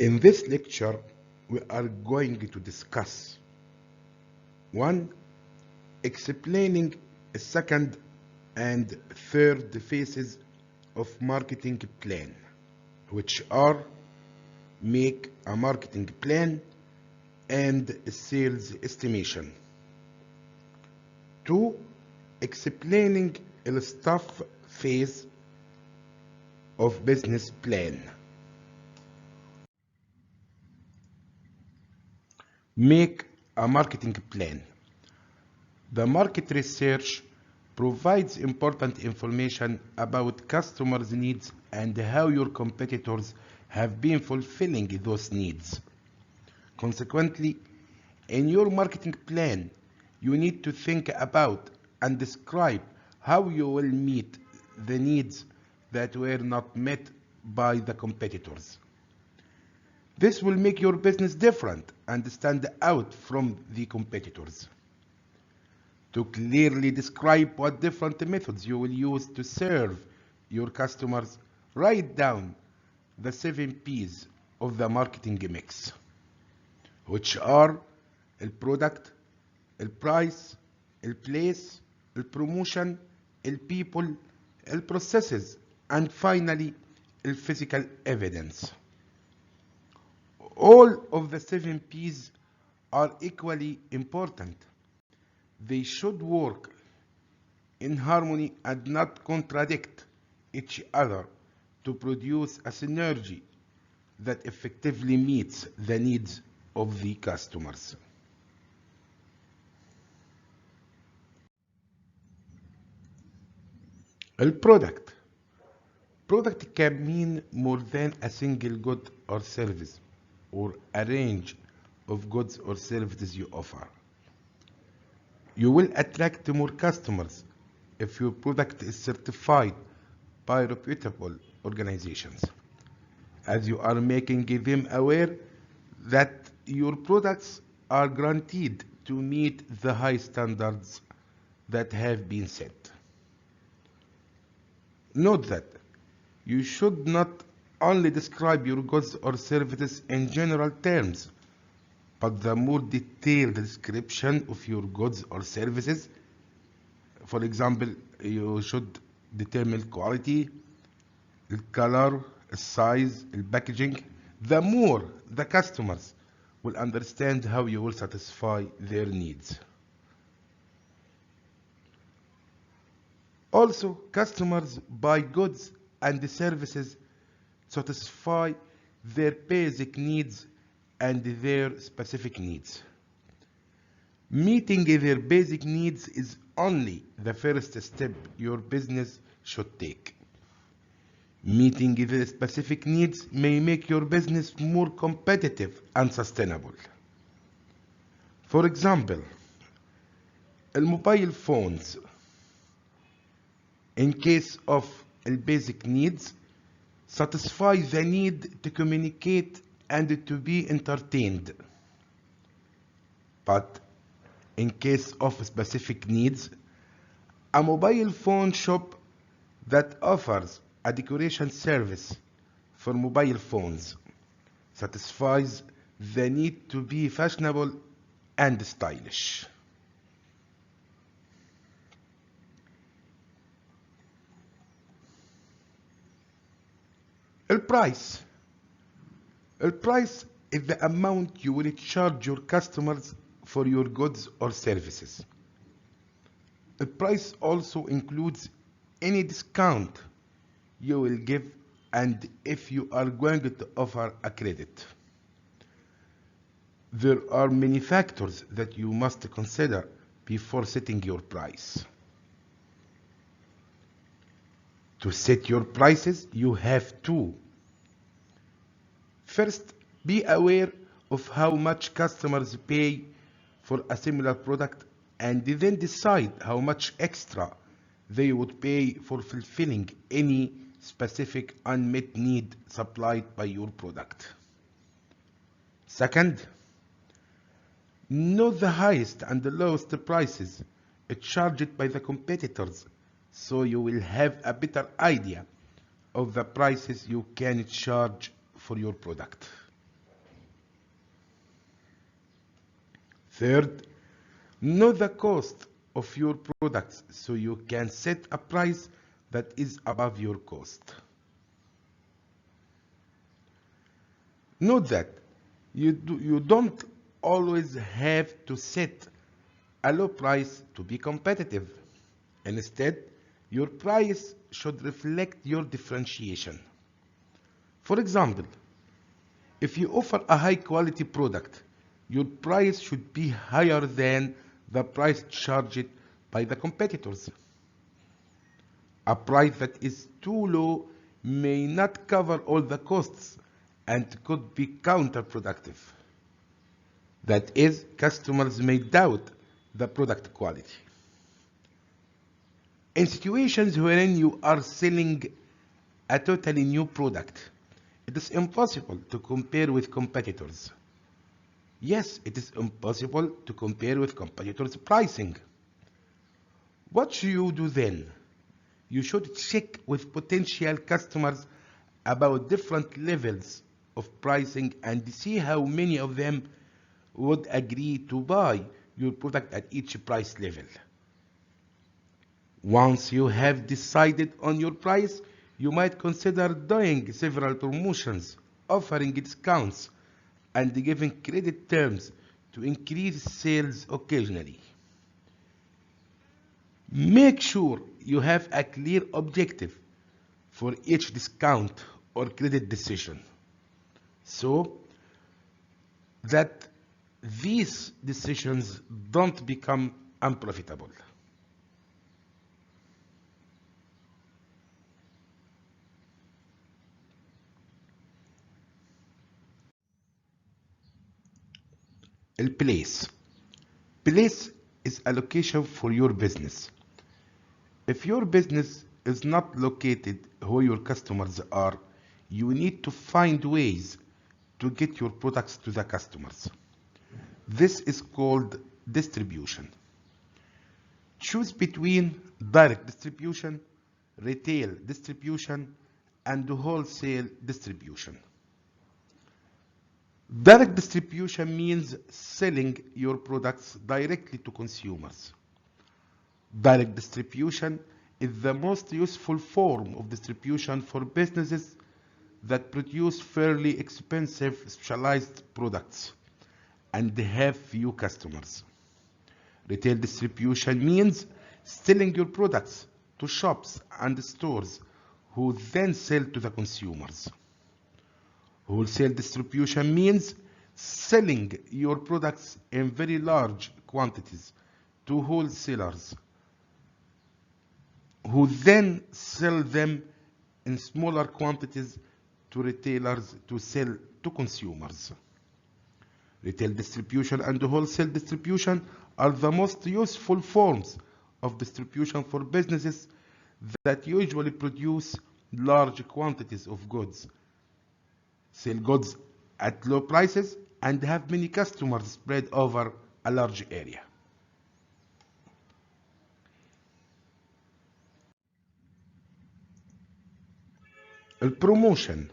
In this lecture, we are going to discuss 1. Explaining the second and third phases of marketing plan, which are make a marketing plan and sales estimation. 2. Explaining the staff phase of business plan. Make a marketing plan. The market research provides important information about customers' needs and how your competitors have been fulfilling those needs. Consequently, in your marketing plan, you need to think about and describe how you will meet the needs that were not met by the competitors. This will make your business different and stand out from the competitors. To clearly describe what different methods you will use to serve your customers, write down the 7 P's of the marketing mix, which are the product, the price, the place, the promotion, the people, the processes, and finally, the physical evidence. All of the 7 P's are equally important. They should work in harmony and not contradict each other to produce a synergy that effectively meets the needs of the customers. The product. Product can mean more than a single good or service, or a range of goods or services you offer. You will attract more customers if your product is certified by reputable organizations, as you are making them aware that your products are guaranteed to meet the high standards that have been set. Note that you should not only describe your goods or services in general terms, but the more detailed description of your goods or services. For example, you should determine quality, the color, the size, the packaging. The more the customers will understand how you will satisfy their needs. Also, customers buy goods and services satisfy their basic needs and their specific needs. Meeting their basic needs is only the first step your business should take. Meeting their specific needs may make your business more competitive and sustainable. For example, mobile phones. In case of basic needs, satisfy the need to communicate and to be entertained. But in case of specific needs, a mobile phone shop that offers a decoration service for mobile phones satisfies the need to be fashionable and stylish. The price. The price is the amount you will charge your customers for your goods or services. The price also includes any discount you will give and if you are going to offer a credit. There are many factors that you must consider before setting your price. To set your prices, you have to first be aware of how much customers pay for a similar product and then decide how much extra they would pay for fulfilling any specific unmet need supplied by your product. Second, know the highest and the lowest prices charged by the competitors so you will have a better idea of the prices you can charge for your product. Third, know the cost of your products so you can set a price that is above your cost. Note that you don't always have to set a low price to be competitive. Instead, your price should reflect your differentiation. For example, if you offer a high quality product, your price should be higher than the price charged by the competitors. A price that is too low may not cover all the costs and could be counterproductive. That is, customers may doubt the product quality. In situations wherein you are selling a totally new product, it is impossible to compare with competitors. Yes, it is impossible to compare with competitors' pricing. What should you do then? You should check with potential customers about different levels of pricing and see how many of them would agree to buy your product at each price level. Once you have decided on your price, you might consider doing several promotions, offering discounts, and giving credit terms to increase sales occasionally. Make sure you have a clear objective for each discount or credit decision so that these decisions don't become unprofitable. Place. Place is a location for your business. If your business is not located where your customers are, you need to find ways to get your products to the customers. This is called distribution. Choose between direct distribution, retail distribution, and wholesale distribution. Direct distribution means selling your products directly to consumers. Direct distribution is the most useful form of distribution for businesses that produce fairly expensive specialized products and have few customers. Retail distribution means selling your products to shops and stores who then sell to the consumers. Wholesale distribution means selling your products in very large quantities to wholesalers who then sell them in smaller quantities to retailers to sell to consumers. Retail distribution and wholesale distribution are the most useful forms of distribution for businesses that usually produce large quantities of goods, sell goods at low prices, and have many customers spread over a large area. Promotion.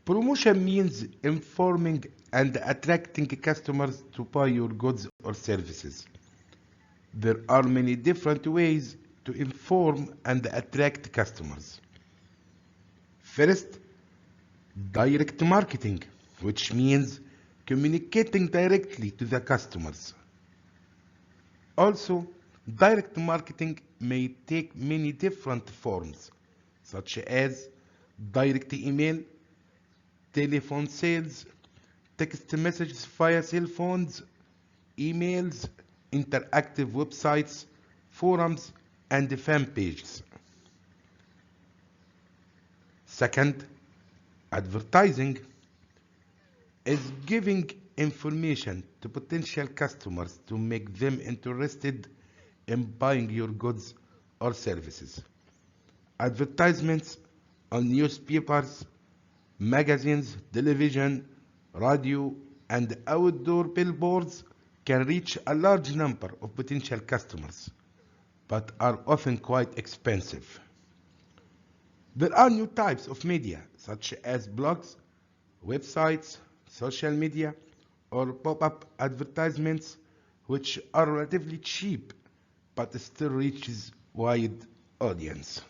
Promotion means informing and attracting customers to buy your goods or services. There are many different ways to inform and attract customers. First, direct marketing, which means communicating directly to the customers. Also, direct marketing may take many different forms, such as direct email, telephone sales, text messages via cell phones, emails, interactive websites, forums, and fan pages. Second, advertising is giving information to potential customers to make them interested in buying your goods or services. Advertisements on newspapers, magazines, television, radio, and outdoor billboards can reach a large number of potential customers, but are often quite expensive. There are new types of media, such as blogs, websites, social media, or pop-up advertisements which are relatively cheap but still reaches wide audience.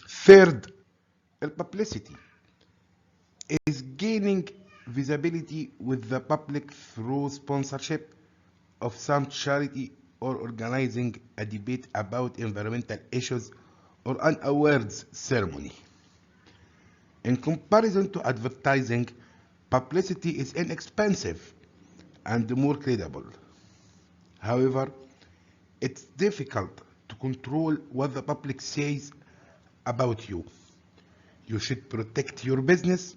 Third, publicity is gaining visibility with the public through sponsorship of some charity or organizing a debate about environmental issues or an awards ceremony. In comparison to advertising, publicity is inexpensive and more credible. However, it's difficult to control what the public says about you. You should protect your business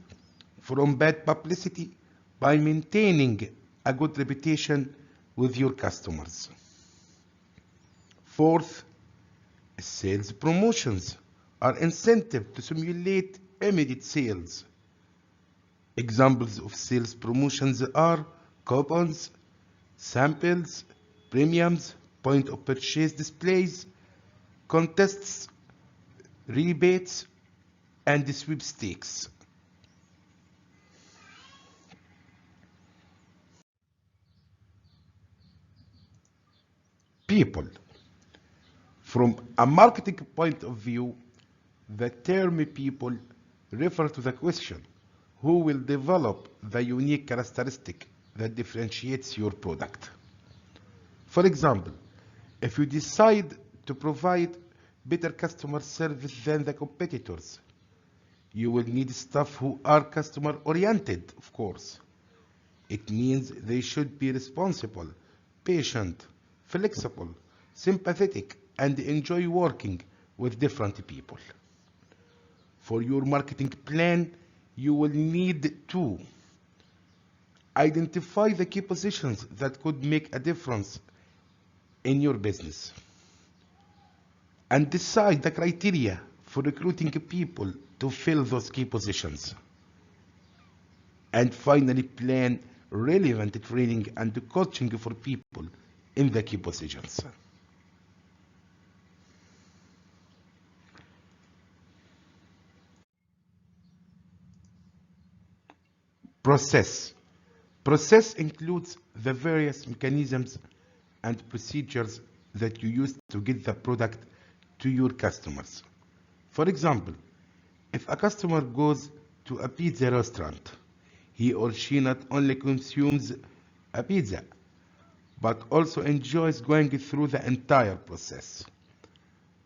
from bad publicity by maintaining a good reputation with your customers. Fourth, sales promotions are incentive to simulate immediate sales. Examples of sales promotions are coupons, samples, premiums, point of purchase displays, contests, rebates, and sweepstakes. People. From a marketing point of view, the term people refer to the question, who will develop the unique characteristic that differentiates your product? For example, if you decide to provide better customer service than the competitors, you will need staff who are customer oriented, of course. It means they should be responsible, patient, flexible, sympathetic, and enjoy working with different people. For your marketing plan, you will need to identify the key positions that could make a difference in your business and decide the criteria for recruiting people to fill those key positions. And finally, plan relevant training and coaching for people in the key positions. Process. Process includes the various mechanisms and procedures that you use to get the product to your customers. For example, if a customer goes to a pizza restaurant, he or she not only consumes a pizza, but also enjoys going through the entire process.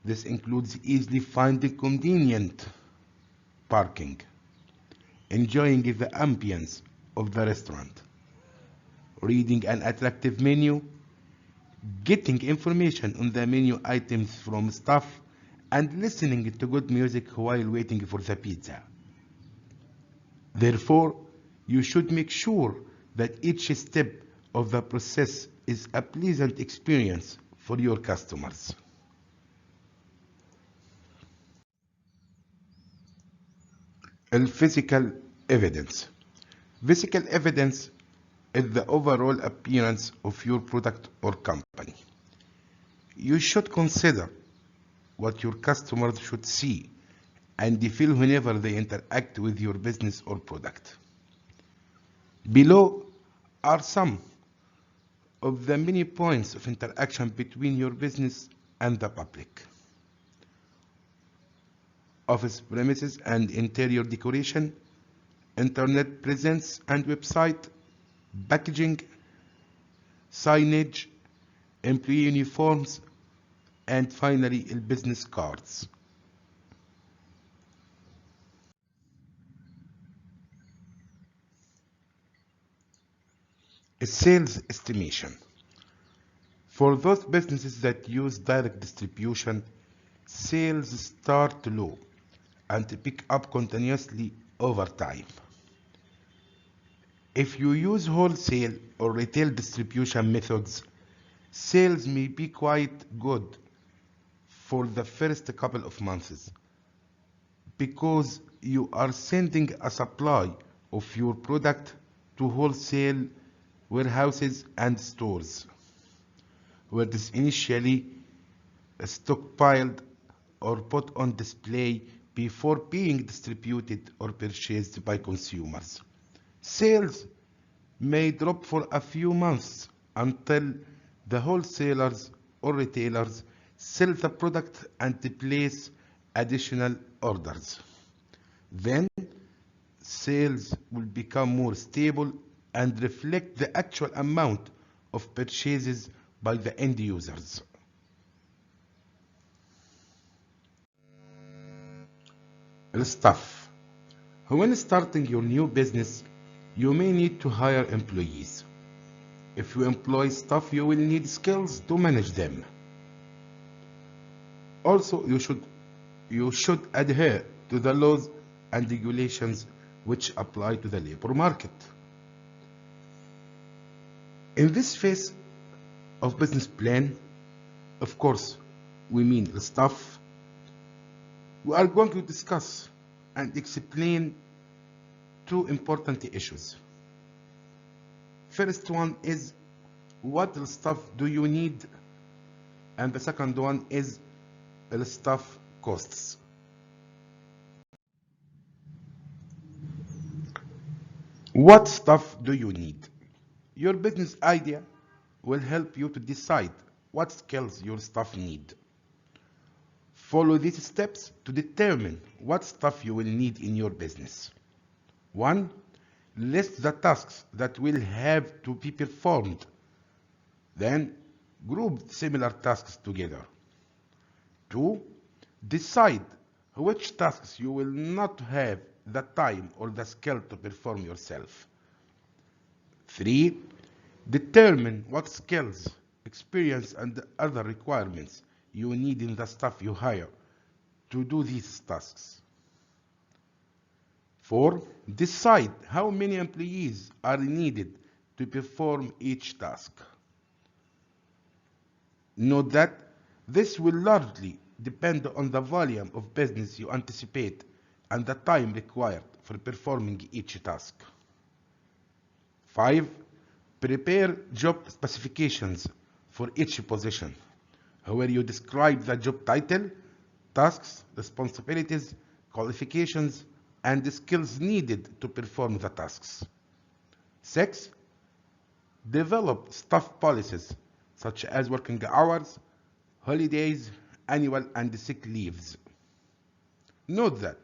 This includes easily finding convenient parking, enjoying the ambience of the restaurant, reading an attractive menu, getting information on the menu items from staff, and listening to good music while waiting for the pizza. Therefore, you should make sure that each step of the process is a pleasant experience for your customers. Physical evidence. Physical evidence is the overall appearance of your product or company. You should consider what your customers should see and feel whenever they interact with your business or product. Below are some of the many points of interaction between your business and the public. Office premises and interior decoration, internet presence and website, packaging, signage, employee uniforms, and finally, business cards. A sales estimation. For those businesses that use direct distribution, sales start low and pick up continuously over time. If you use wholesale or retail distribution methods, sales may be quite good for the first couple of months because you are sending a supply of your product to wholesale warehouses and stores, where it is initially stockpiled or put on display before being distributed or purchased by consumers. Sales may drop for a few months until the wholesalers or retailers sell the product and place additional orders. Then sales will become more stable and reflect the actual amount of purchases by the end users. Staff. When starting your new business, you may need to hire employees. If you employ staff, you will need skills to manage them. Also, you should adhere to the laws and regulations which apply to the labor market. In this phase of business plan, of course, we mean the staff. We are going to discuss and explain two important issues. First one is what staff do you need, and the second one is the staff costs. What staff do you need? Your business idea will help you to decide what skills your staff need. Follow these steps to determine what staff you will need in your business. 1. List the tasks that will have to be performed. Then, group similar tasks together. 2. Decide which tasks you will not have the time or the skill to perform yourself. 3. Determine what skills, experience, and other requirements you need in the staff you hire to do these tasks. 4. Decide how many employees are needed to perform each task. Note that this will largely depend on the volume of business you anticipate and the time required for performing each task. 5. Prepare job specifications for each position, where you describe the job title, tasks, responsibilities, qualifications, and the skills needed to perform the tasks. 6. Develop staff policies such as working hours, holidays, annual and sick leaves. Note that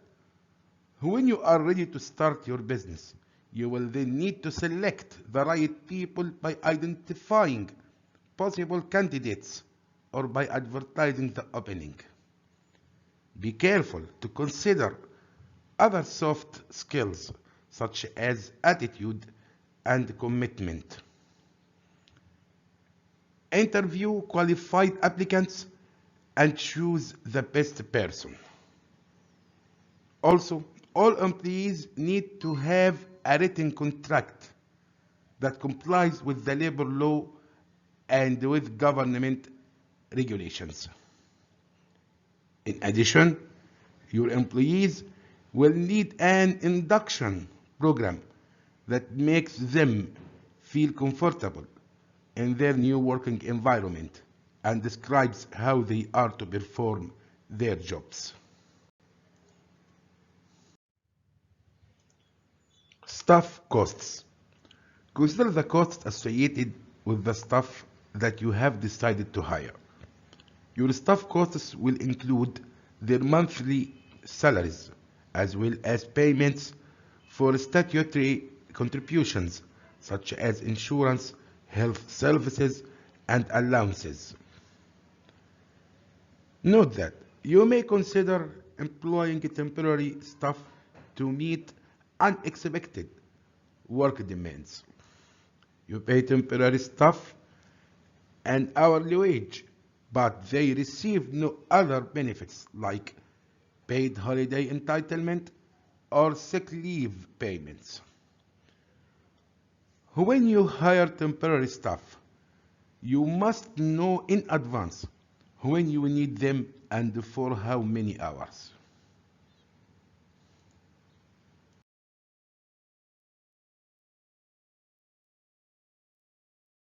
when you are ready to start your business, you will then need to select the right people by identifying possible candidates or by advertising the opening. Be careful to consider other soft skills such as attitude and commitment. Interview qualified applicants and choose the best person. Also, all employees need to have a written contract that complies with the labor law and with government regulations. In addition, your employees will need an induction program that makes them feel comfortable in their new working environment and describes how they are to perform their jobs. Staff costs. Consider the costs associated with the staff that you have decided to hire. Your staff costs will include their monthly salaries, as well as payments for statutory contributions such as insurance, health services, and allowances. Note that you may consider employing temporary staff to meet unexpected work demands. You pay temporary staff an hourly wage, but they receive no other benefits like paid holiday entitlement or sick leave payments. When you hire temporary staff, you must know in advance when you need them and for how many hours.